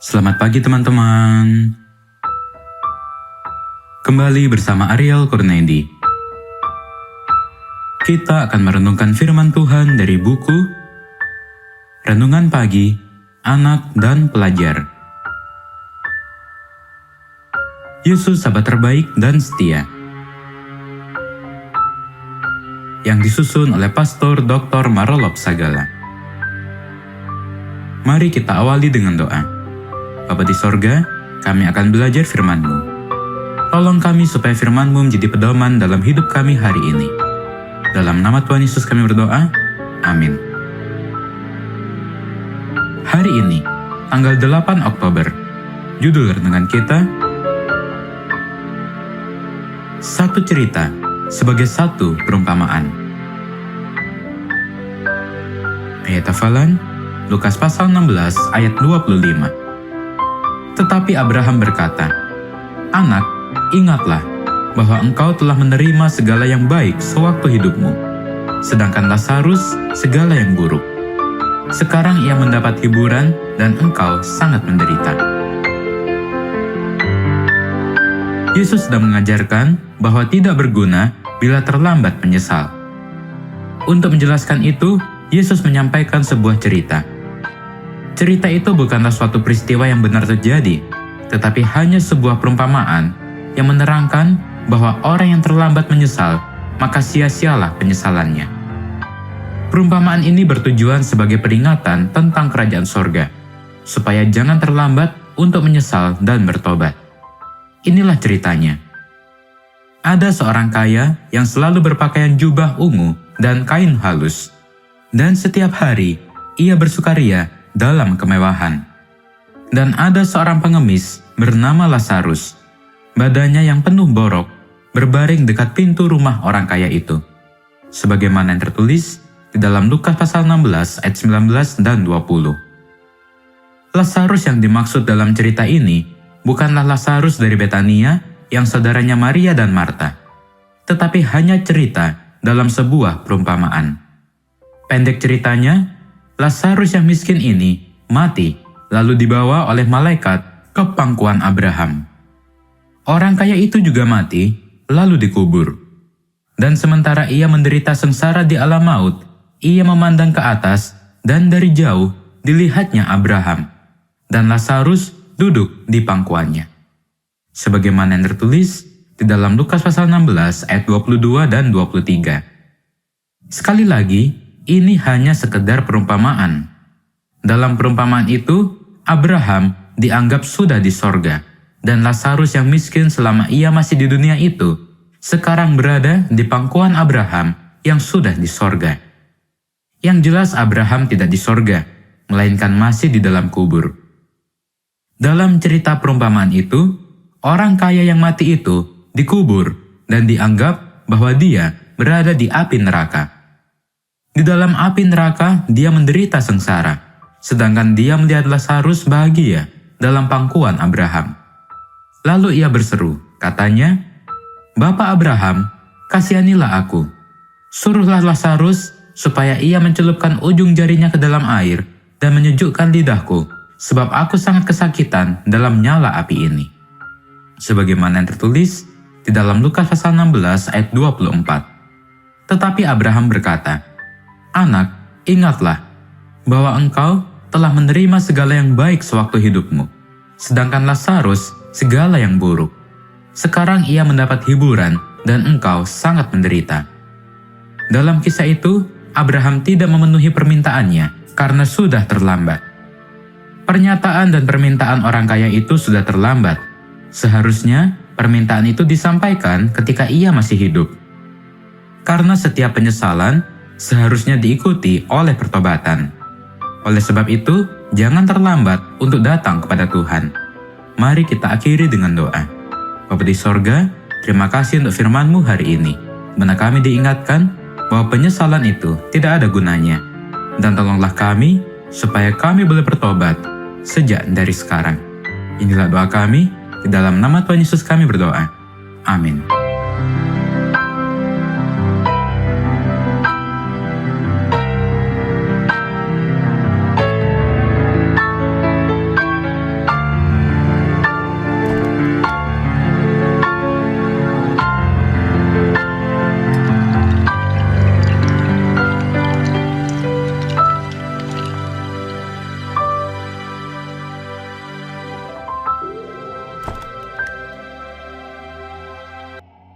Selamat pagi teman-teman. Kembali bersama Ariel Kurnaidi. Kita akan merenungkan firman Tuhan dari buku Renungan Pagi, Anak dan Pelajar. Yesus sahabat terbaik dan setia. Yang disusun oleh Pastor Dr. Marolop Sagala. Mari kita awali dengan doa. Bapa di sorga, kami akan belajar firman-Mu. Tolong kami supaya firman-Mu menjadi pedoman dalam hidup kami hari ini. Dalam nama Tuhan Yesus kami berdoa, amin. Hari ini, tanggal 8 Oktober, judul renungan kita, Satu cerita sebagai satu perumpamaan. Ayat hafalan, Lukas pasal 16 ayat 25. Tetapi Abraham berkata, "Anak, ingatlah bahwa engkau telah menerima segala yang baik sewaktu hidupmu, sedangkan Lazarus segala yang buruk. Sekarang ia mendapat hiburan dan engkau sangat menderita." Yesus sedang mengajarkan bahwa tidak berguna bila terlambat menyesal. Untuk menjelaskan itu, Yesus menyampaikan sebuah cerita. Cerita itu bukanlah suatu peristiwa yang benar terjadi, tetapi hanya sebuah perumpamaan yang menerangkan bahwa orang yang terlambat menyesal, maka sia-sialah penyesalannya. Perumpamaan ini bertujuan sebagai peringatan tentang kerajaan sorga, supaya jangan terlambat untuk menyesal dan bertobat. Inilah ceritanya. Ada seorang kaya yang selalu berpakaian jubah ungu dan kain halus, dan setiap hari ia bersukaria dalam kemewahan. Dan ada seorang pengemis bernama Lazarus, badannya yang penuh borok, berbaring dekat pintu rumah orang kaya itu. Sebagaimana yang tertulis di dalam Lukas pasal 16 ayat 19 dan 20. Lazarus yang dimaksud dalam cerita ini bukanlah Lazarus dari Betania yang saudaranya Maria dan Marta, tetapi hanya cerita dalam sebuah perumpamaan. Pendek ceritanya, Lazarus yang miskin ini mati lalu dibawa oleh malaikat ke pangkuan Abraham. Orang kaya itu juga mati lalu dikubur. Dan sementara ia menderita sengsara di alam maut, ia memandang ke atas dan dari jauh dilihatnya Abraham dan Lazarus duduk di pangkuannya. Sebagaimana yang tertulis di dalam Lukas pasal 16 ayat 22 dan 23. Sekali lagi, ini hanya sekedar perumpamaan. Dalam perumpamaan itu, Abraham dianggap sudah di sorga, dan Lazarus yang miskin selama ia masih di dunia itu, sekarang berada di pangkuan Abraham yang sudah di sorga. Yang jelas Abraham tidak di sorga, melainkan masih di dalam kubur. Dalam cerita perumpamaan itu, orang kaya yang mati itu dikubur dan dianggap bahwa dia berada di api neraka. Di dalam api neraka, dia menderita sengsara, sedangkan dia melihat Lazarus bahagia dalam pangkuan Abraham. Lalu ia berseru, katanya, "Bapa Abraham, kasihanilah aku. Suruhlah Lazarus supaya ia mencelupkan ujung jarinya ke dalam air dan menyejukkan lidahku, sebab aku sangat kesakitan dalam nyala api ini." Sebagaimana yang tertulis di dalam Lukas pasal 16 ayat 24. Tetapi Abraham berkata, "Anak, ingatlah bahwa engkau telah menerima segala yang baik sewaktu hidupmu, sedangkan Lazarus segala yang buruk. Sekarang ia mendapat hiburan dan engkau sangat menderita." Dalam kisah itu, Abraham tidak memenuhi permintaannya karena sudah terlambat. Pernyataan dan permintaan orang kaya itu sudah terlambat. Seharusnya permintaan itu disampaikan ketika ia masih hidup. Karena setiap penyesalan seharusnya diikuti oleh pertobatan. Oleh sebab itu, jangan terlambat untuk datang kepada Tuhan. Mari kita akhiri dengan doa. Bapa di sorga, terima kasih untuk firman-Mu hari ini. Benar kami diingatkan bahwa penyesalan itu tidak ada gunanya. Dan tolonglah kami supaya kami boleh bertobat sejak dari sekarang. Inilah doa kami, di dalam nama Tuhan Yesus kami berdoa. Amin.